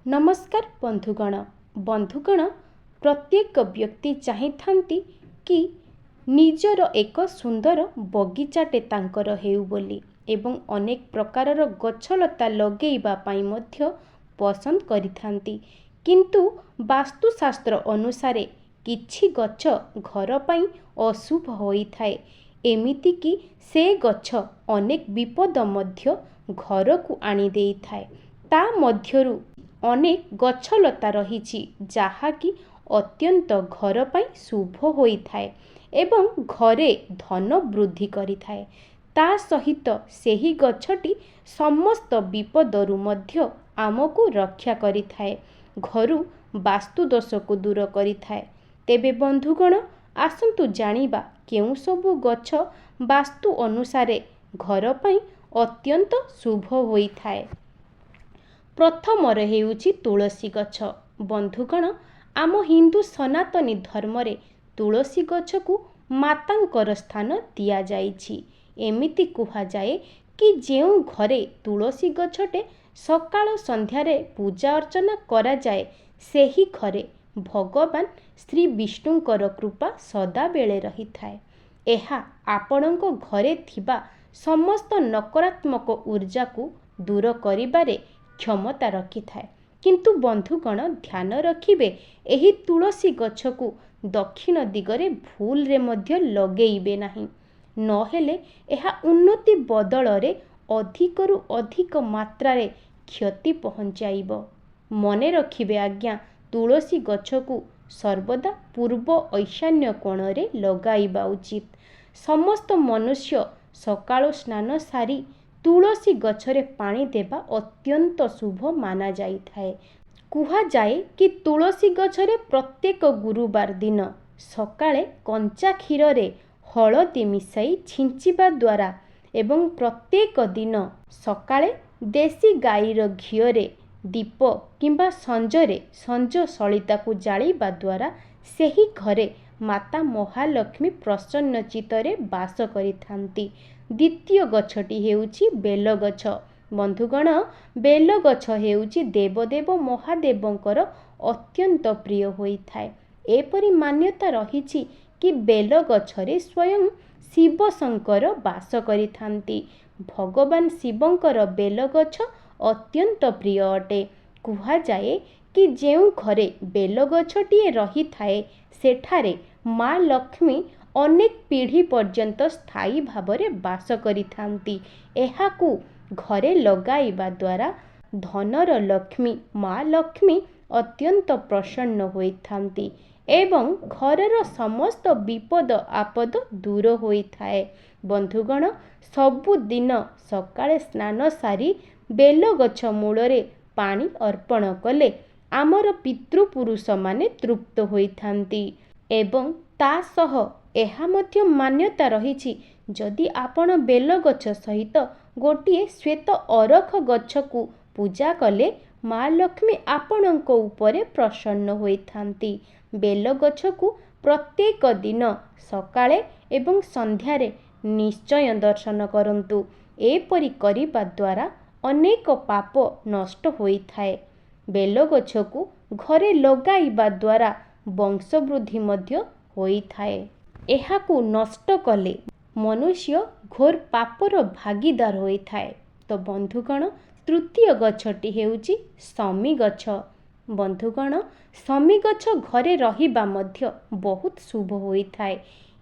नमस्कार बंधुगण प्रत्येक व्यक्ति चाहिथांती कि निजर एक सुंदर बगीचाटे तांकर हेउ बोली एवं अनेक प्रकारर गछलता लगेइबा पाई मध्य पसंद करिथांती। किंतु वास्तुशास्त्र अनुसारे किछि गछ घर पाई अशुभ होइथाए, एमिति कि से गछ अनेक विपद मध्य घर को आनी देइथाए। ता मध्यरु अनेक गछलता रहिछि जाहाकि अत्यंत घर पाई शुभ होइथाए एवं घरे धन वृद्धि करिथाए। ता सहित सेही गछटी समस्त विपदरु मध्य आमको रक्षा करिथाए, घरु वास्तु दोष को दूर करिथाए। तेबे बंधुगण आसंतु जानिबा केउ सबु गछ वास्तु अनुसारे घर पाई अत्यंत शुभ होइथाए। प्रथम हेउछि तुलसी गछ। बंधुगण आम हिंदू सनातनी धर्म रे तुलसी गछ को मातांकर स्थान दिया जाइछि। एमिति कुहा जाए कि जेउ घरे तुलसी गछटे सकाळ संध्यारे पूजा अर्चना करा जाए, सेही घरे भगवान श्री विष्णुंकर कृपा सदा बेले रही थाए। एहा आपणको घरे थिबा समस्त नकारात्मक ऊर्जा को दूर करिबारे क्षमता रखी थाए। किंतु बंधुगण ध्यान रखिबे, एही तुलसी गछ को दक्षिण दिगरे भूल रे मध्य लगेइबे नाही, नहेले एहा उन्नति बदलरे अधिकरु अधिक मात्रा रे क्षति पहुंचाइबो। मने रखिबे आज्ञा, तुलसी गछ को सर्वदा पूर्व ईशान्य कोण रे लगाइबा उचित। समस्त मनुष्य सकाळ स्नान सारी तुलसी गछरे पानी देबा अत्यंत शुभ माना जाई थाए। कुहा जाए कि तुलसी गछरे प्रत्येक गुरुवार दिन सकाळे कंचा क्षीर रे हळदी मिसाई छिंचिबा द्वारा एवं प्रत्येक दिन सकाळे देसी गाईर घिओरे दीप किंबा संजरे संज सलिता को जाळीबा द्वारा सेही घरे माता महालक्ष्मी प्रसन्न चित्तरे वास करिथांती। द्वितीय गछटी हेउछि बेल गछ। बंधुगण बेल गछ हेउछि देवदेव महादेवंकर अत्यंत प्रिय होइथाए। एपरि मान्यता रहिछि कि बेल गछरे स्वयं शिव शंकर वास करिथांती। भगवान शिवंकर बेल गछ अत्यंत प्रिय अटे। कुहा जाए कि जेउ घरे बेल गछटिए रही थाए, सेठारे माँ लक्ष्मी अनेक पीढ़ी पर्यंत स्थायी भावरे वास करिथांती। एहाकु घरे लगाइबा द्वारा धनर लक्ष्मी माँ लक्ष्मी अत्यंत प्रसन्न होइथांती एवं घरर समस्त विपद आपद दूर होइथाए। बंधुगण सबुदिन सकाळे स्नान सारी बेल गछ मूलरे पानी अर्पण कले आमर पितृपुरुष माने तृप्त होइथांती एवं ता सह एहा मध्य मान्यता रहिछि, जदि आपण बेल गछ सहित गोटिए श्वेत अरख गछ को पूजा कले माँ लक्ष्मी आपणक उपरे प्रसन्न होइथांती। बेल गछ को प्रत्येक दिन सकाळे एवं संध्यारे निश्चय दर्शन करंतु। एपरि करिबा द्वारा अनेक पाप नष्ट होइथाए। बेल गछ को घरे लगाइबा द्वारा वंशवृद्धि मध्य होइथाए। एहाकु नष्ट कले मनुष्य घोर पापर भागीदार होइथाए। तो बंधुगण तृतीय गछटी हेउछि शमी गछ। बंधुगण शमी गछ घरे रहिबा मध्य बहुत शुभ होइथाए।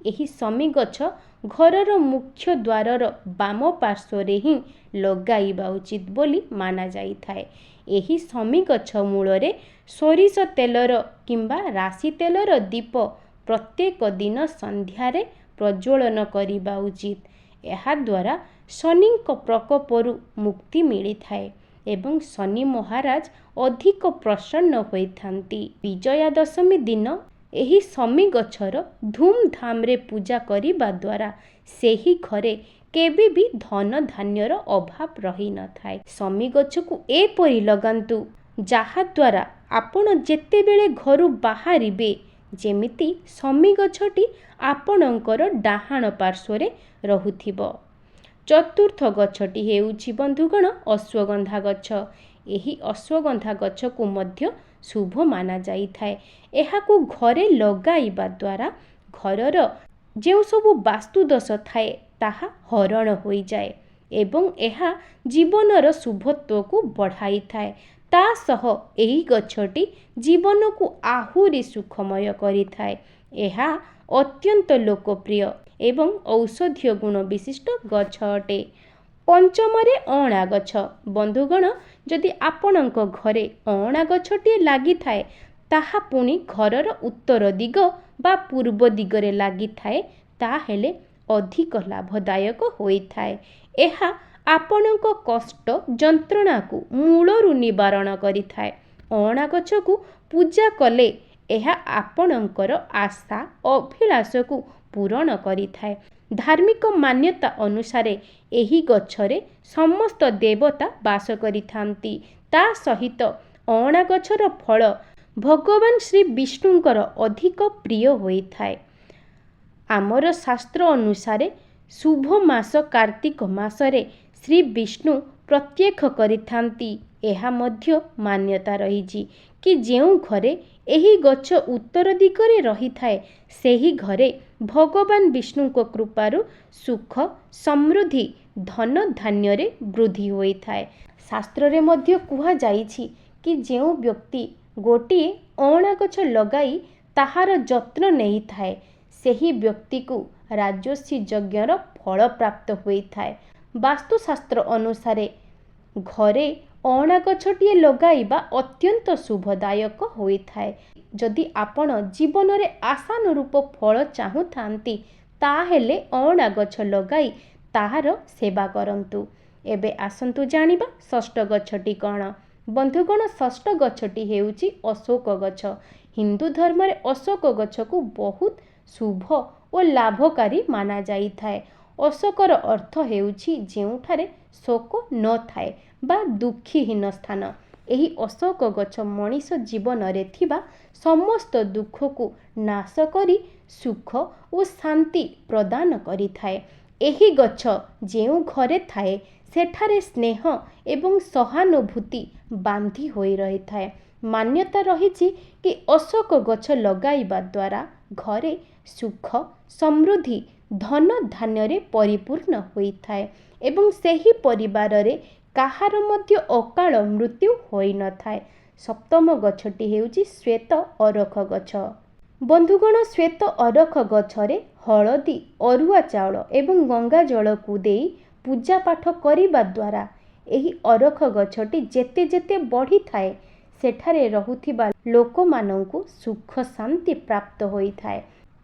एही शमी गछ घरर मुख्य द्वारर बाम पार्श्वरे ही लगाइबा उचित बोली माना जाइथाए। एही शमी गछ मूलरे सोरिष तेलर किंबा राशि तेलर दीप प्रत्येक दिन संध्यारे प्रज्वलन करिबा उचित। एहा द्वारा शनिक प्रकोपरु मुक्ति मिलिथाए एवं शनि महाराज अधिक प्रसन्न होइथांती। विजया दशमी दिन एही शमी गछर धूमधाम रे पूजा करिबा द्वारा सेही घरे केबे भी धन धान्यर अभाव रही न थाए। शमी गछ को एपरि लगांतु जाहा द्वारा आपण जेतेबेले घरु बाहरिबे जेमिति शमी गछटी आपणकर डाहाण पार्श्वरे रहुथिबो। चतुर्थ गछटी हेउछि बंधुगण अश्वगंधा गछ। ଏହି ଅଶ୍ୱଗନ୍ଧା ଗଛକୁ ମଧ୍ୟ ଶୁଭ ମାନା ଯାଇଥାଏ। ଏହାକୁ ଘରେ ଲଗାଇବା ଦ୍ୱାରା ଘରର ଯେଉଁ ସବୁ ବାସ୍ତୁଦୋଷ ଥାଏ ତାହା ହରଣ ହୋଇଯାଏ ଏବଂ ଏହା ଜୀବନର ଶୁଭତ୍ୱକୁ ବଢ଼ାଇଥାଏ। ତା ସହ ଏହି ଗଛଟି ଜୀବନକୁ ଆହୁରି ସୁଖମୟ କରିଥାଏ। ଏହା ଅତ୍ୟନ୍ତ ଲୋକପ୍ରିୟ ଏବଂ ଔଷଧୀୟ ଗୁଣ ବିଶିଷ୍ଟ ଗଛ ଅଟେ। ପଞ୍ଚମରେ ଅଁଳା ଗଛ। ବନ୍ଧୁଗଣ, ଯଦି ଆପଣଙ୍କ ଘରେ ଅଁଳା ଗଛଟିଏ ଲାଗିଥାଏ ତାହା ପୁଣି ଘରର ଉତ୍ତର ଦିଗ ବା ପୂର୍ବ ଦିଗରେ ଲାଗିଥାଏ, ତାହେଲେ ଅଧିକ ଲାଭଦାୟକ ହୋଇଥାଏ। ଏହା ଆପଣଙ୍କ କଷ୍ଟ ଯନ୍ତ୍ରଣାକୁ ମୂଳରୁ ନିବାରଣ କରିଥାଏ। ଅଁଳା ଗଛକୁ ପୂଜା କଲେ ଏହା ଆପଣଙ୍କର ଆଶା ଅଭିଳାଷକୁ ପୂରଣ କରିଥାଏ। ଧାର୍ମିକ ମାନ୍ୟତା ଅନୁସାରେ ଏହି ଗଛରେ ସମସ୍ତ ଦେବତା ବାସ କରିଥାନ୍ତି। ତା ସହିତ ଅଁଳା ଗଛର ଫଳ ଭଗବାନ ଶ୍ରୀ ବିଷ୍ଣୁଙ୍କର ଅଧିକ ପ୍ରିୟ ହୋଇଥାଏ। ଆମର ଶାସ୍ତ୍ର ଅନୁସାରେ ଶୁଭ ମାସ କାର୍ତ୍ତିକ ମାସରେ ଶ୍ରୀ ବିଷ୍ଣୁ ପ୍ରତ୍ୟକ୍ଷ କରିଥାନ୍ତି। ଏହା ମଧ୍ୟ ମାନ୍ୟତା ରହିଛି କି ଯେଉଁ ଘରେ ଏହି ଗଛ ଉତ୍ତର ଦିଗରେ ରହିଥାଏ ସେହି ଘରେ ଭଗବାନ ବିଷ୍ଣୁଙ୍କ କୃପାରୁ ସୁଖ ସମୃଦ୍ଧି ଧନ ଧାନ୍ୟରେ ବୃଦ୍ଧି ହୋଇଥାଏ। ଶାସ୍ତ୍ରରେ ମଧ୍ୟ କୁହାଯାଇଛି କି ଯେଉଁ ବ୍ୟକ୍ତି ଗୋଟିଏ ଅଁଳା ଗଛ ଲଗାଇ ତାହାର ଯତ୍ନ ନେଇଥାଏ ସେହି ବ୍ୟକ୍ତିକୁ ରାଜସ୍ୱୀ ଯଜ୍ଞର ଫଳ ପ୍ରାପ୍ତ ହୋଇଥାଏ। ବାସ୍ତୁଶାସ୍ତ୍ର ଅନୁସାରେ ଘରେ ଅଁଳା ଗଛଟିଏ ଲଗାଇବା ଅତ୍ୟନ୍ତ ଶୁଭଦାୟକ ହୋଇଥାଏ। ଯଦି ଆପଣ ଜୀବନରେ ଆଶାନୁରୂପ ଫଳ ଚାହୁଁଥାନ୍ତି ତାହେଲେ ଅଁଳା ଗଛ ଲଗାଇ ତାହାର ସେବା କରନ୍ତୁ। ଏବେ ଆସନ୍ତୁ ଜାଣିବା ଷଷ୍ଠ ଗଛଟି କ'ଣ। ବନ୍ଧୁଗଣ, ଷଷ୍ଠ ଗଛଟି ହେଉଛି ଅଶୋକ ଗଛ। ହିନ୍ଦୁ ଧର୍ମରେ ଅଶୋକ ଗଛକୁ ବହୁତ ଶୁଭ ଓ ଲାଭକାରୀ ମାନା ଯାଇଥାଏ। ଅଶୋକର ଅର୍ଥ ହେଉଛି ଯେଉଁଠାରେ ଶୋକ ନଥାଏ ବା ଦୁଃଖୀହୀନ ସ୍ଥାନ। ଏହି ଅଶୋକ ଗଛ ମଣିଷ ଜୀବନରେ ଥିବା ସମସ୍ତ ଦୁଃଖକୁ ନାଶ କରି ସୁଖ ଓ ଶାନ୍ତି ପ୍ରଦାନ କରିଥାଏ। ଏହି ଗଛ ଯେଉଁ ଘରେ ଥାଏ ସେଠାରେ ସ୍ନେହ ଏବଂ ସହାନୁଭୂତି ବାନ୍ଧି ହୋଇ ରହିଥାଏ। ମାନ୍ୟତା ରହିଛି କି ଅଶୋକ ଗଛ ଲଗାଇବା ଦ୍ୱାରା ଘରେ ସୁଖ ସମୃଦ୍ଧି ଧନ ଧାନ୍ୟରେ ପରିପୂର୍ଣ୍ଣ ହୋଇଥାଏ ଏବଂ ସେହି ପରିବାରରେ କାହାର ମଧ୍ୟ ଅକାଳ ମୃତ୍ୟୁ ହୋଇନଥାଏ। ସପ୍ତମ ଗଛଟି ହେଉଛି ଶ୍ଵେତ ଅରଖ ଗଛ। ବନ୍ଧୁଗଣ, ଶ୍ଵେତ ଅରଖ ଗଛରେ ହଳଦୀ, ଅରୁଆ ଚାଉଳ ଏବଂ ଗଙ୍ଗା ଜଳକୁ ଦେଇ ପୂଜା ପାଠ କରିବା ଦ୍ୱାରା ଏହି ଅରଖ ଗଛଟି ଯେତେ ଯେତେ ବଢ଼ିଥାଏ ସେଠାରେ ରହୁଥିବା ଲୋକମାନଙ୍କୁ ସୁଖ ଶାନ୍ତି ପ୍ରାପ୍ତ ହୋଇଥାଏ।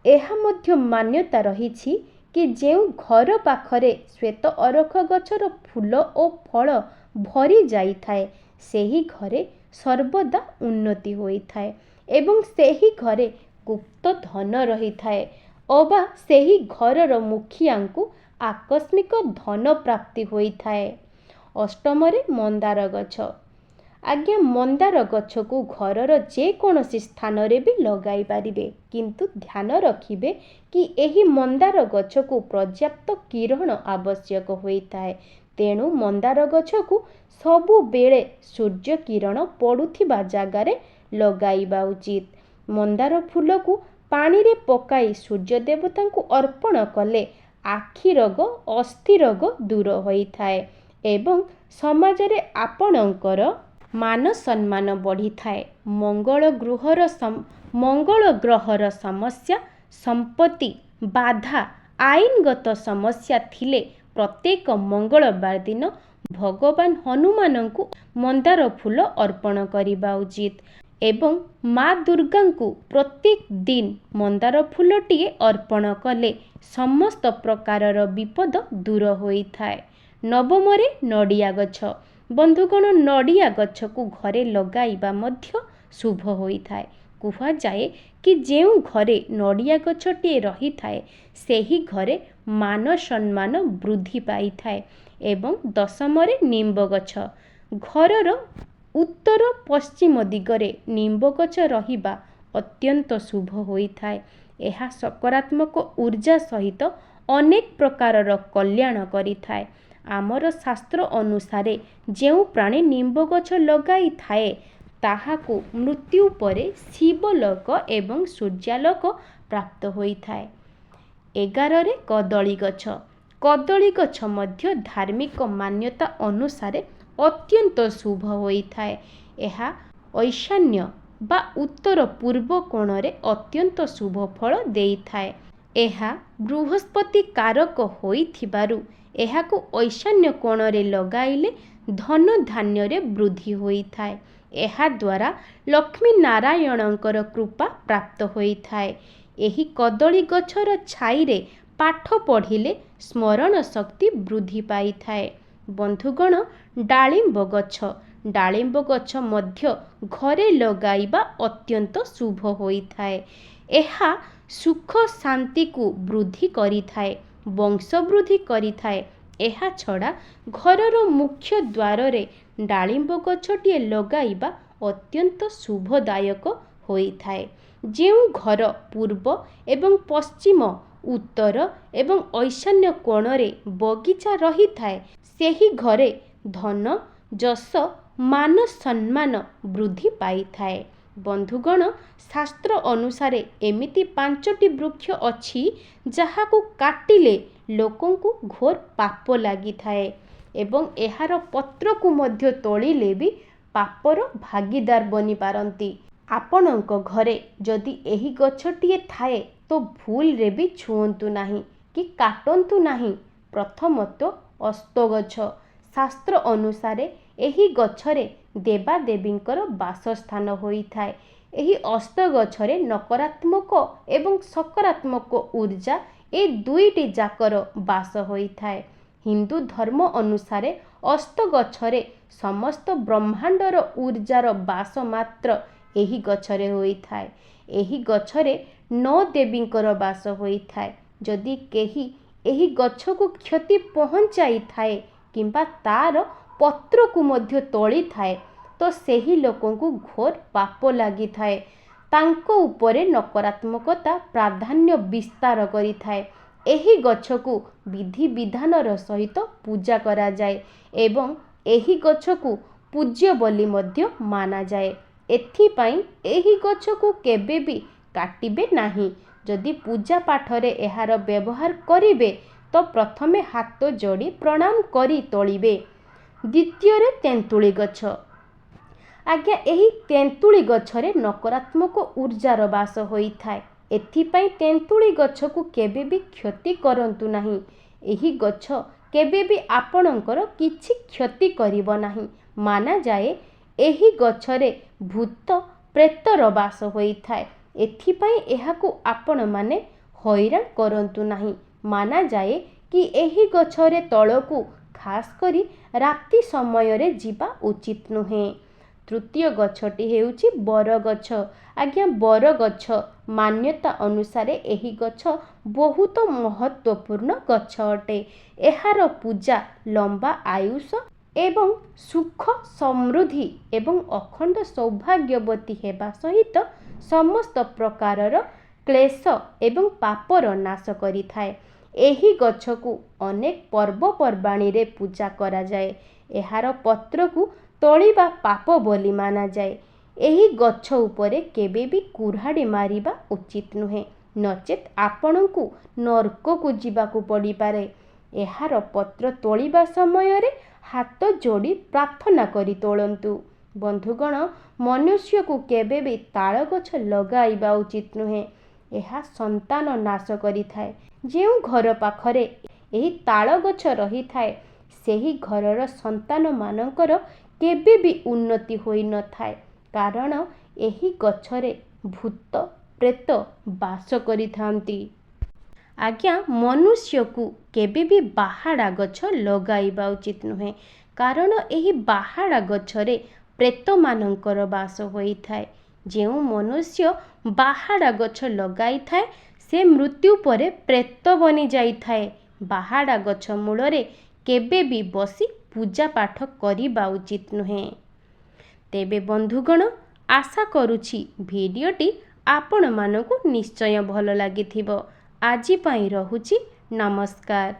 ଏହା ମଧ୍ୟ ମାନ୍ୟତା ରହିଛି କି ଯେଉଁ ଘର ପାଖରେ ଶ୍ଵେତ ଅରଖ ଗଛର ଫୁଲ ଓ ଫଳ ଭରି ଯାଇଥାଏ ସେହି ଘରେ ସର୍ବଦା ଉନ୍ନତି ହୋଇଥାଏ ଏବଂ ସେହି ଘରେ ଗୁପ୍ତ ଧନ ରହିଥାଏ ଅବା ସେହି ଘରର ମୁଖିଆଙ୍କୁ ଆକସ୍ମିକ ଧନ ପ୍ରାପ୍ତି ହୋଇଥାଏ। ଅଷ୍ଟମରେ ମନ୍ଦାର ଗଛ। ଆଜ୍ଞା, ମନ୍ଦାର ଗଛକୁ ଘରର ଯେକୌଣସି ସ୍ଥାନରେ ବି ଲଗାଇ ପାରିବେ, କିନ୍ତୁ ଧ୍ୟାନ ରଖିବେ କି ଏହି ମନ୍ଦାର ଗଛକୁ ପର୍ଯ୍ୟାପ୍ତ କିରଣ ଆବଶ୍ୟକ ହୋଇଥାଏ। ତେଣୁ ମନ୍ଦାର ଗଛକୁ ସବୁବେଳେ ସୂର୍ଯ୍ୟ କିରଣ ପଡ଼ୁଥିବା ଜାଗାରେ ଲଗାଇବା ଉଚିତ। ମନ୍ଦାର ଫୁଲକୁ ପାଣିରେ ପକାଇ ସୂର୍ଯ୍ୟ ଦେବତାଙ୍କୁ ଅର୍ପଣ କଲେ ଆଖି ରୋଗ, ଅସ୍ଥି ରୋଗ ଦୂର ହୋଇଥାଏ ଏବଂ ସମାଜରେ ଆପଣଙ୍କର ମାନ ସମ୍ମାନ ବଢ଼ିଥାଏ। ମଙ୍ଗଳ ଗ୍ରହର ସମସ୍ୟା, ସମ୍ପତ୍ତି, ବାଧା, ଆଇନଗତ ସମସ୍ୟା ଥିଲେ ପ୍ରତ୍ୟେକ ମଙ୍ଗଳବାର ଦିନ ଭଗବାନ ହନୁମାନଙ୍କୁ ମନ୍ଦାର ଫୁଲ ଅର୍ପଣ କରିବା ଉଚିତ ଏବଂ ମା ଦୁର୍ଗାଙ୍କୁ ପ୍ରତ୍ୟେକ ଦିନ ମନ୍ଦାର ଫୁଲଟିଏ ଅର୍ପଣ କଲେ ସମସ୍ତ ପ୍ରକାରର ବିପଦ ଦୂର ହୋଇଥାଏ। ନବମରେ ନଡ଼ିଆ ଗଛ। ବନ୍ଧୁଗଣ, ନଡ଼ିଆ ଗଛକୁ ଘରେ ଲଗାଇବା ମଧ୍ୟ ଶୁଭ ହୋଇଥାଏ। କୁହାଯାଏ କି ଯେଉଁ ଘରେ ନଡ଼ିଆ ଗଛଟିଏ ରହିଥାଏ ସେହି ଘରେ ମାନ ସମ୍ମାନ ବୃଦ୍ଧି ପାଇଥାଏ। ଏବଂ ଦଶମରେ ନିମ୍ବ ଗଛ। ଘରର ଉତ୍ତର ପଶ୍ଚିମ ଦିଗରେ ନିମ୍ବ ଗଛ ରହିବା ଅତ୍ୟନ୍ତ ଶୁଭ ହୋଇଥାଏ। ଏହା ସକାରାତ୍ମକ ଊର୍ଜା ସହିତ ଅନେକ ପ୍ରକାରର କଲ୍ୟାଣ କରିଥାଏ। आमर शास्त्र अनुसारे जेउ प्राणी निम्ब गछ लगाई थाए ताहाकु मृत्यु परे शिवलोक एवं सूर्यालोक प्राप्त होई थाए। 11 कदली गछ। कदली गछ मध्य धार्मिक मान्यता अनुसारे अत्यंत शुभ होई थाए। एहा ईशान्य बा उत्तर पूर्व कोणरे अत्यंत शुभ फल देई थाए। एहा बृहस्पति कारक होइथिबारु एहाकु ईशान्य कोणरे लगाइले धन धान्य वृद्धि होई थाए। एहा द्वारा लक्ष्मी नारायणଙ୍କର कृपा प्राप्त होई थाए। एही कदली गछर छाईरे पाठ पढ़िले स्मरण शक्ति वृद्धि पाई थाए। बंधुगण, डालिंब गछ। डालिंब गछ मध्य घरे लगाइबा अत्यंत शुभ होई थाए। एहा सुख शांति को वृद्धि करी थाए, वंश वृद्धि करी थाए। एहा छड़ा घरर मुख्य द्वार रे डालिंब गछटिए लगाइबा अत्यंत शुभदायक होई थाए। जेउ घर पूर्व एवं पश्चिम, उत्तर एवं ईशान्य कोणरे बगीचा रही थाए सेही घरे धन, जस, मान सम्मान वृद्धि पाई थाए। बंधुगण, शास्त्र अनुसारे एमिति 5टी वृक्ष अछि जहाकु काटिले लोकंकु घोर पाप लागि थाए एवं एहार पत्र को मध्य तोड़िले भी पापर भागीदार बनी पारंती। आपणक घरे जदि एही गछटिए थाए तो भूल रे भी छुअंतु नाही कि काटंतु नाही। प्रथमत अस्त गछ। शास्त्र अनुसारे एही गछरे देवादेवींकर वासस्थान होई थाए। एही अस्त गछरे नकारात्मक एवं सकारात्मक ऊर्जा ए दुईटी जाकर वास होई थाए। हिंदू धर्म अनुसारे अस्त गछरे समस्त ब्रह्मांडर ऊर्जार वास मात्र एही गछरे होई थाए। एही गछरे 9 देवींकर वास होई थाए। जदि केही एही गछकु क्षति पहुंचाई थाए किंबा तार पत्र को मध्य तोड़ी थाए तो सेही लोकंकु घोर पाप लागि थाए। तांको उपरे नकारात्मकता प्राधान्य विस्तार करी थाए। एही गछकु विधि विधानर सहित पूजा करा जाए एवं एही गछकु पूज्य बोली मध्य माना जाए। एथिपाई एही गछकु केबे भी काटिबे नाही। जदि पूजा पाठरे एहार व्यवहार करिवे तो प्रथमे हाथ जोड़ी प्रणाम करी तोलिबे। द्वितीय तेंतुली गछ। आज्ञा एही तेंतुली गछरे नकारात्मक ऊर्जार वास होई थाए। एथिपाई तेंतुली गछकु केबे भी क्षति करंतु नाही। एही गछ केबे भी आपणकर किछि क्षति करिवो नाही। माना जाए एही गछरे भूत प्रेतर वास होई थाए। एथिपाई एहाकु आपण माने हैरान करंतु नाही। माना जाए कि एही गछरे तळकु खास करी राति समय रे जीवा उचित नुहे। तृतीय गछटी हेउची बर गछ। आज्ञा बर गछ मान्यता अनुसारे एही गछ बहुत महत्वपूर्ण गछ अटे। एहार पूजा लंबा आयुष एवं सुख समृद्धि एवं अखंड सौभाग्यवती हेबा सहित समस्त प्रकारर क्लेश एवं पापर नाश करी थाए। एही गछकु अनेक पर्वपर्वाणी रे पूजा करा जाए। एहार पत्र को तोड़िबा पाप बोली माना जाए। एही गछ उपरे केबे भी कुऱ्हाड़ी मारिबा उचित नुहे, नचेत आपणकु नरक को जीवाकु पड़ी पारे। एहार पत्र तोड़िबा समय रे हाथ जोड़ी प्रार्थना करी तोड़ंतु। बंधुगण, मनुष्य को केबे भी ताल गछ लगाइबा उचित नुहे। एहा संतान नाश करी थाए। जेउ घर पाखरे एही ताल गछ रही थाए सेही घरर संतान मानकर केबे भी उन्नति होई न थाए, कारण एही गछरे भूत प्रेत वास करी थांती। आज्ञा मनुष्य को केबे भी बाहाड़ा गछ लगाइबा उचित नुहे, कारण एही बाहाड़ा गछरे प्रेत मानकर वास होई थाए। जेउ मनुष्य बाहाड़ा गछ लगाई थाए से मृत्यु परे प्रेत बनी जाई थाए। बाहाड़ा गछ मूलरे केबे भी बसी पूजा पाठ करिबा उचित नुहे। तेबे बंधुगण, आशा करुछि भिडियोटी आपण मानकु निश्चय भल लागिथिबो। आजि पई रहुछि, नमस्कार।